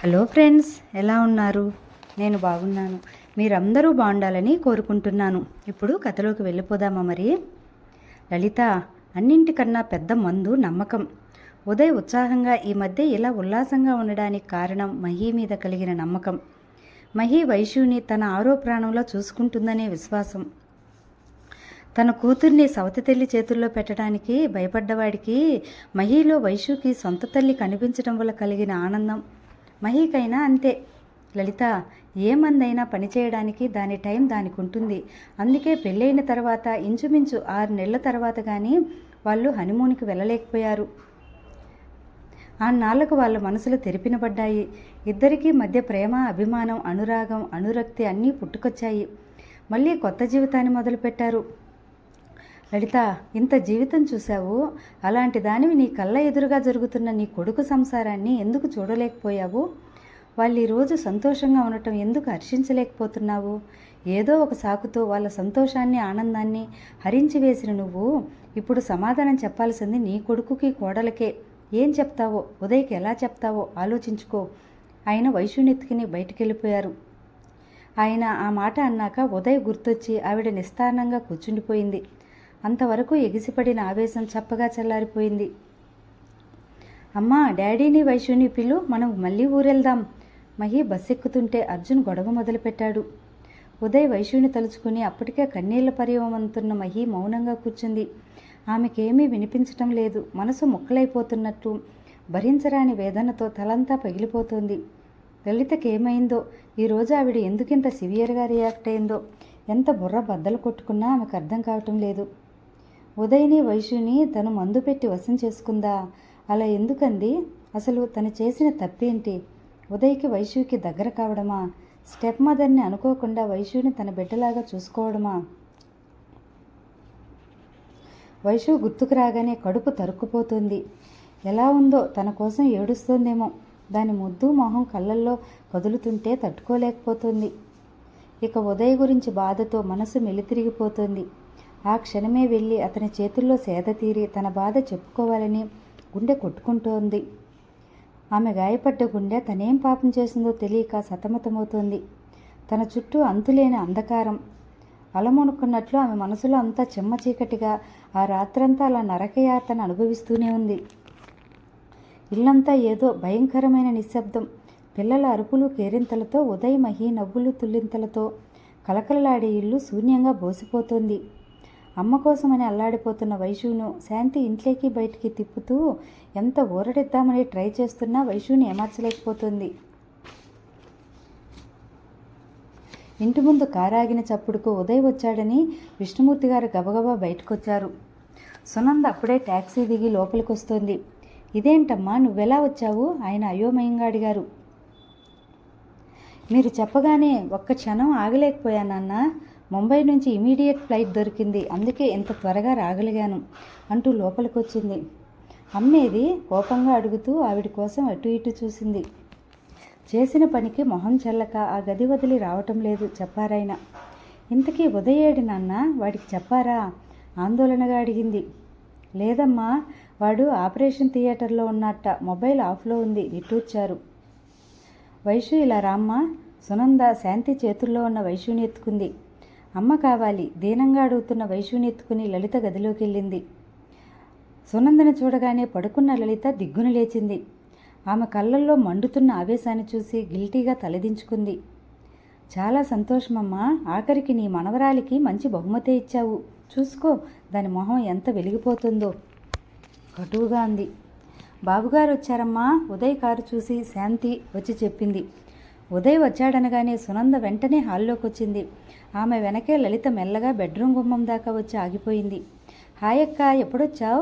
Hello friends, ఎలా ఉన్నారు? నేను బాగున్నాను. మీరందరూ బాగుండాలని కోరుకుంటున్నాను. ఇప్పుడు కథలోకి వెళ్ళిపోదామా మరి? లలిత, అన్నింటికన్నా పెద్ద మందు నమ్మకం. ఉదయ్ ఉత్సాహంగా ఈ మధ్య ఇలా ఉల్లాసంగా ఉండడానికి కారణం మహి మీద కలిగిన నమ్మకం. మహి వైశ్యుని తన ఆరో ప్రాణంలో చూసుకుంటుందనే విశ్వాసం. తన కూతుర్ని సవతి తల్లి చేతుల్లో పెట్టడానికి భయపడ్డవాడికి మహిలో వైశ్యుకి సొంత తల్లి కనిపించడం వల్ల కలిగిన ఆనందం మహికైనా అంతే. లలిత, ఏ మందైనా పనిచేయడానికి దాని టైం దానికి ఉంటుంది. అందుకే పెళ్ళైన తర్వాత ఇంచుమించు 6 నెలల తర్వాత కానీ వాళ్ళు హనీమూన్కి వెళ్ళలేకపోయారు. ఆ నాళ్లకు వాళ్ళ మనసులు తెరిపినబడ్డాయి. ఇద్దరికీ మధ్య ప్రేమ, అభిమానం, అనురాగం, అనురక్తి అన్నీ పుట్టుకొచ్చాయి. మళ్ళీ కొత్త జీవితాన్ని మొదలుపెట్టారు. లలిత, ఇంత జీవితం చూశావు, అలాంటి దానివి నీ కళ్ళ ఎదురుగా జరుగుతున్న నీ కొడుకు సంసారాన్ని ఎందుకు చూడలేకపోయావు? వాళ్ళు ఈరోజు సంతోషంగా ఉండటం ఎందుకు హర్షించలేకపోతున్నావు? ఏదో ఒక సాకుతో వాళ్ళ సంతోషాన్ని, ఆనందాన్ని హరించి వేసిన నువ్వు ఇప్పుడు సమాధానం చెప్పాల్సింది నీ కొడుకుకి, కోడలకే. ఏం చెప్తావో, ఉదయ్కి ఎలా చెప్తావో ఆలోచించుకో. ఆయన వైశ్యునెత్తుకుని బయటికెళ్ళిపోయారు. ఆయన ఆ మాట అన్నాక ఉదయ్ గుర్తొచ్చి ఆవిడ నిస్తారణంగా కూర్చుండిపోయింది. అంతవరకు ఎగిసిపడిన ఆవేశం చప్పగా చల్లారిపోయింది. అమ్మా, డాడీని వైశ్యుని పిలు, మనం మళ్ళీ ఊరెళ్దాం. మహి బస్సెక్కుతుంటే అర్జున్ గొడవ మొదలుపెట్టాడు. ఉదయ్ వైశ్యుని తలుచుకుని అప్పటికే కన్నీళ్ల పరియమంతున్న మహి మౌనంగా కూర్చుంది. ఆమెకేమీ వినిపించటం లేదు. మనసు ముక్కలైపోతున్నట్టు భరించరాని వేదనతో తలంతా పగిలిపోతోంది. లలితకేమైందో, ఈరోజు ఆవిడ ఎందుకింత సివియర్గా రియాక్ట్ అయిందో, ఎంత బుర్ర బద్దలు కొట్టుకున్నా ఆమెకు అర్థం కావటం లేదు. ఉదయ్ని, వైశ్యుని తను మందు పెట్టి వశం చేసుకుందా? అలా ఎందుకంది? అసలు తను చేసిన తప్పేంటి? ఉదయ్కి వైశ్యుకి దగ్గర కావడమా? స్టెప్ మదర్ని అనుకోకుండా వైశ్యుని తన బిడ్డలాగా చూసుకోవడమా? వైశ్యు గుర్తుకు రాగానే కడుపు తరుక్కుపోతుంది. ఎలా ఉందో, తన కోసం ఏడుస్తోందేమో. దాని ముద్దు మొహం కళ్ళల్లో కదులుతుంటే తట్టుకోలేకపోతుంది. ఇక ఉదయ్ గురించి బాధతో మనసు మెలితిరిగిపోతుంది. ఆ క్షణమే వెళ్ళి అతని చేతుల్లో సేద తీరి తన బాధ చెప్పుకోవాలని గుండె కొట్టుకుంటోంది. ఆమె గాయపడ్డ గుండె తనేం పాపం చేసిందో తెలియక సతమతమవుతోంది. తన చుట్టూ అంతులేని అంధకారం అలమునుకున్నట్లు ఆమె మనసులో అంతా చెమ్మ చీకటిగా ఆ రాత్రంతా అలా నరకయాతన అనుభవిస్తూనే ఉంది. ఇల్లంతా ఏదో భయంకరమైన నిశ్శబ్దం. పిల్లల అరుపులు, కేరింతలతో, ఉదయ్, మహి నవ్వులు, తుల్లింతలతో కలకలలాడే ఇల్లు శూన్యంగా బోసిపోతోంది. అమ్మ కోసమని అల్లాడిపోతున్న వైశ్యును శాంతి ఇంట్లోకి బయటికి తిప్పుతూ ఎంత ఊరడిద్దామని ట్రై చేస్తున్నా వైశ్యుని ఏమార్చలేకపోతుంది. ఇంటి ముందు కారాగిన చప్పుడుకు ఉదయ్ వచ్చాడని విష్ణుమూర్తి గారు గబగబా బయటకొచ్చారు. సునంద అప్పుడే ట్యాక్సీ దిగి లోపలికొస్తోంది. ఇదేంటమ్మా, నువ్వెలా వచ్చావు? ఆయన అయోమయంగా అడిగారు. మీరు చెప్పగానే ఒక్క క్షణం ఆగలేకపోయానన్నా. ముంబై నుంచి ఇమీడియట్ ఫ్లైట్ దొరికింది, అందుకే ఇంత త్వరగా రాగలిగాను అంటూ లోపలికొచ్చింది. అమ్మేది? కోపంగా అడుగుతూ ఆవిడ కోసం అటు ఇటు చూసింది. చేసిన పనికి మొహం చెల్లక ఆ గది వదిలి రావటం లేదు చెప్పారాయన. ఇంతకీ ఉదయేడి నాన్న, వాడికి చెప్పారా? ఆందోళనగా అడిగింది. లేదమ్మా, వాడు ఆపరేషన్ థియేటర్లో ఉన్నట్ట, మొబైల్ ఆఫ్లో ఉంది, నిట్టూర్చారు. వైశ్యు, ఇలా రామ్మా. సునంద శాంతి చేతుల్లో ఉన్న వైశ్యుని ఎత్తుకుంది. అమ్మ కావాలి, దీనంగా అడుగుతున్న వైశ్యుని ఎత్తుకుని లలిత గదిలోకి వెళ్ళింది. సునందని చూడగానే పడుకున్న లలిత దిగ్గున లేచింది. ఆమె కళ్ళల్లో మండుతున్న ఆవేశాన్ని చూసి గిల్టీగా తలదించుకుంది. చాలా సంతోషమమ్మా, ఆఖరికి నీ మనవరాలికి మంచి బహుమతే ఇచ్చావు. చూసుకో, దాని మొహం ఎంత వెలిగిపోతుందో కటువుగా అంది. బాబుగారు వచ్చారమ్మా. ఉదయ్ కారు చూసి శాంతి వచ్చి చెప్పింది. ఉదయ్ వచ్చాడనగానే సునంద వెంటనే హాల్లోకి వచ్చింది. ఆమె వెనకే లలిత మెల్లగా బెడ్రూమ్ గుమ్మం దాకా వచ్చి ఆగిపోయింది. హాయక్క, ఎప్పుడొచ్చావు?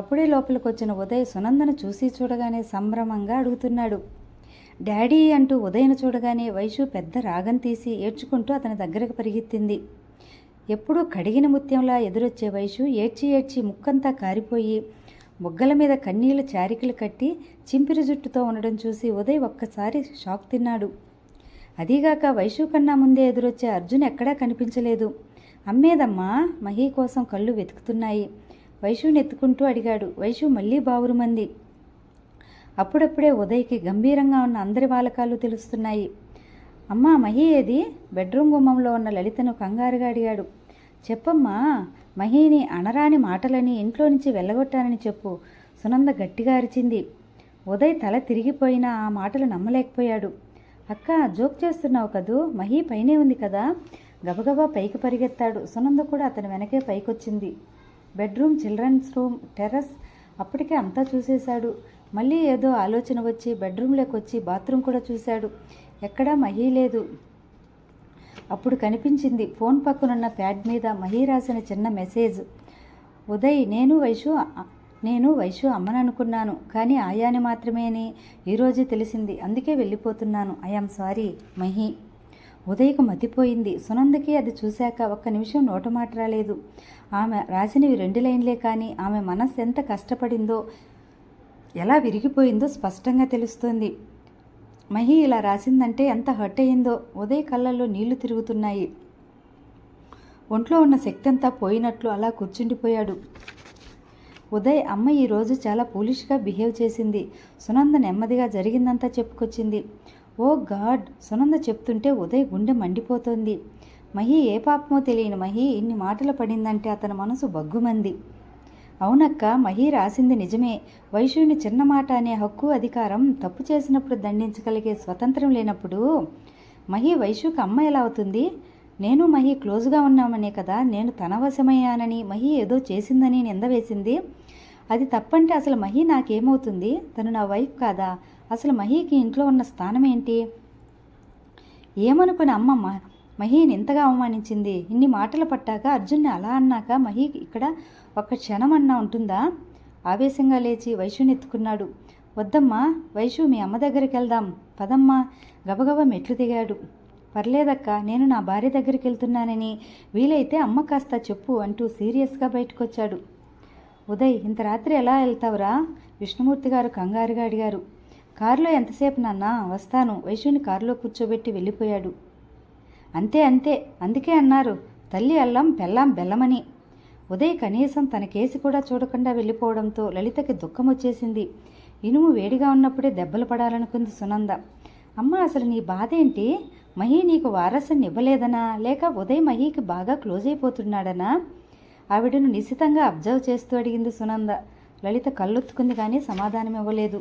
అప్పుడే లోపలికి వచ్చిన ఉదయ్ సునందను చూసి చూడగానే సంభ్రమంగా అడుగుతున్నాడు. డాడీ అంటూ ఉదయ్ను చూడగానే వైశ్యు పెద్ద రాగం తీసి ఏడ్చుకుంటూ అతని దగ్గరకు పరిగెత్తింది. ఎప్పుడూ కడిగిన ముత్యంలా ఎదురొచ్చే వైశ్యు ఏడ్చి ఏడ్చి ముక్కంతా కారిపోయి బుగ్గల మీద కన్నీళ్లు చారికలు కట్టి చింపిరి జుట్టుతో ఉండడం చూసి ఉదయ్ ఒక్కసారి షాక్ తిన్నాడు. అదీగాక వైశ్యు కన్నా ముందే ఎదురొచ్చే అర్జున్ ఎక్కడా కనిపించలేదు. అమ్మేదమ్మా, మహి కోసం కళ్ళు వెతుకుతున్నాయి. వైశ్యుని ఎత్తుకుంటూ అడిగాడు. వైశ్యు మళ్ళీ బావురుమంది. అప్పుడప్పుడే ఉదయ్కి గంభీరంగా ఉన్న అందరి వాలకాలు తెలుస్తున్నాయి. అమ్మా మహి ఏది? బెడ్రూమ్ గుమ్మంలో ఉన్న లలితను కంగారుగా అడిగాడు. చెప్పమ్మా, మహిని అనరాని మాటలని ఇంట్లో నుంచి వెళ్ళగొట్టానని చెప్పు, సునంద గట్టిగా అరిచింది. ఉదయ్ తల తిరిగిపోయినా ఆ మాటలు నమ్మలేకపోయాడు. అక్క, జోక్ చేస్తున్నావు కదూ, మహి పైనే ఉంది కదా. గబగబా పైకి పరిగెత్తాడు. సునంద కూడా అతని వెనకే పైకొచ్చింది. బెడ్రూమ్, చిల్డ్రన్స్ రూమ్, టెర్రస్ అప్పటికే అంతా చూసేశాడు. మళ్ళీ ఏదో ఆలోచన వచ్చి బెడ్రూమ్లోకి వచ్చి బాత్రూమ్ కూడా చూశాడు. ఎక్కడా మహి లేదు. అప్పుడు కనిపించింది ఫోన్ పక్కనున్న ప్యాడ్ మీద మహి రాసిన చిన్న మెసేజ్. ఉదయ్, నేను వైషు అమ్మననుకున్నాను, కానీ ఆయాని మాత్రమేని ఈరోజు తెలిసింది. అందుకే వెళ్ళిపోతున్నాను. I am sorry Mahi. ఉదయ్కు మతిపోయింది. సునందకి అది చూశాక ఒక్క నిమిషం నోటమాట రాలేదు. ఆమె రాసినవి 2 లైన్లే, కానీ ఆమె మనస్సు ఎంత కష్టపడిందో, ఎలా విరిగిపోయిందో స్పష్టంగా తెలుస్తోంది. మహి ఇలా రాసిందంటే ఎంత హర్ట్ అయ్యిందో. ఉదయ్ కళ్ళల్లో నీళ్లు తిరుగుతున్నాయి. ఒంట్లో ఉన్న శక్తి అంతా పోయినట్లు అలా కూర్చుండిపోయాడు. ఉదయ్, అమ్మ ఈరోజు చాలా ఫూలిష్గా బిహేవ్ చేసింది. సునంద నెమ్మదిగా జరిగిందంతా చెప్పుకొచ్చింది. ఓ గాడ్, సునంద చెప్తుంటే ఉదయ్ గుండె మండిపోతోంది. మహి ఏ పాపమో తెలియని మహి ఇన్ని మాటలు పడిందంటే అతని మనసు బగ్గుమంది. అవునక్క, మహి రాసింది నిజమే. వైశ్యుని చిన్న మాట అనే హక్కు, అధికారం తప్పు చేసినప్పుడు దండించగలిగే స్వతంత్రం లేనప్పుడు మహి వైశ్యుకి అమ్మ ఎలా అవుతుంది? నేను మహి క్లోజ్గా ఉన్నామనే కదా నేను తన వశమయ్యానని, మహి ఏదో చేసిందని నింద వేసింది. అది తప్పంటే అసలు మహి నాకేమవుతుంది? తను నా వైఫ్ కాదా? అసలు మహికి ఇంట్లో ఉన్న స్థానం ఏంటి? ఏమనుకుని అమ్మ మహిని ఇంతగా అవమానించింది? ఇన్ని మాటలు పట్టాక, అర్జున్ని అలా అన్నాక మహి ఇక్కడ ఒక్క క్షణం అన్నా ఉంటుందా? ఆవేశంగా లేచి వైశ్యుని ఎత్తుకున్నాడు. వద్దమ్మా వైశ్యు, మీ అమ్మ దగ్గరికి వెళ్దాం, పదమ్మా. గబగబా మెట్లు దిగాడు. పర్లేదక్క, నేను నా భార్య దగ్గరికి వెళ్తున్నానని, వీలైతే అమ్మ కాస్త చెప్పు అంటూ సీరియస్గా బయటకొచ్చాడు. ఉదయ్, ఇంత రాత్రి ఎలా వెళ్తావురా? విష్ణుమూర్తి గారు కంగారుగా అడిగారు. కారులో ఎంతసేపు నాన్నా? వస్తాను. వైశ్యుని కారులో కూర్చోబెట్టి వెళ్ళిపోయాడు. అంతే, అందుకే అన్నారు తల్లి అల్లం పెళ్ళాం బెల్లమని. ఉదయ్ కనీసం తన కేసి కూడా చూడకుండా వెళ్ళిపోవడంతో లలితకి దుఃఖం వచ్చేసింది. ఇనుము వేడిగా ఉన్నప్పుడే దెబ్బలు పడాలనుకుంది సునంద. అమ్మ, అసలు నీ బాధ ఏంటి? మహి నీకు వారసుని ఇవ్వలేదనా, లేక ఉదయ్ మహికి బాగా క్లోజ్ అయిపోతున్నాడనా? ఆవిడను నిశితంగా అబ్జర్వ్ చేస్తూ అడిగింది సునంద. లలిత కళ్ళొత్తుకుంది కానీ సమాధానం ఇవ్వలేదు.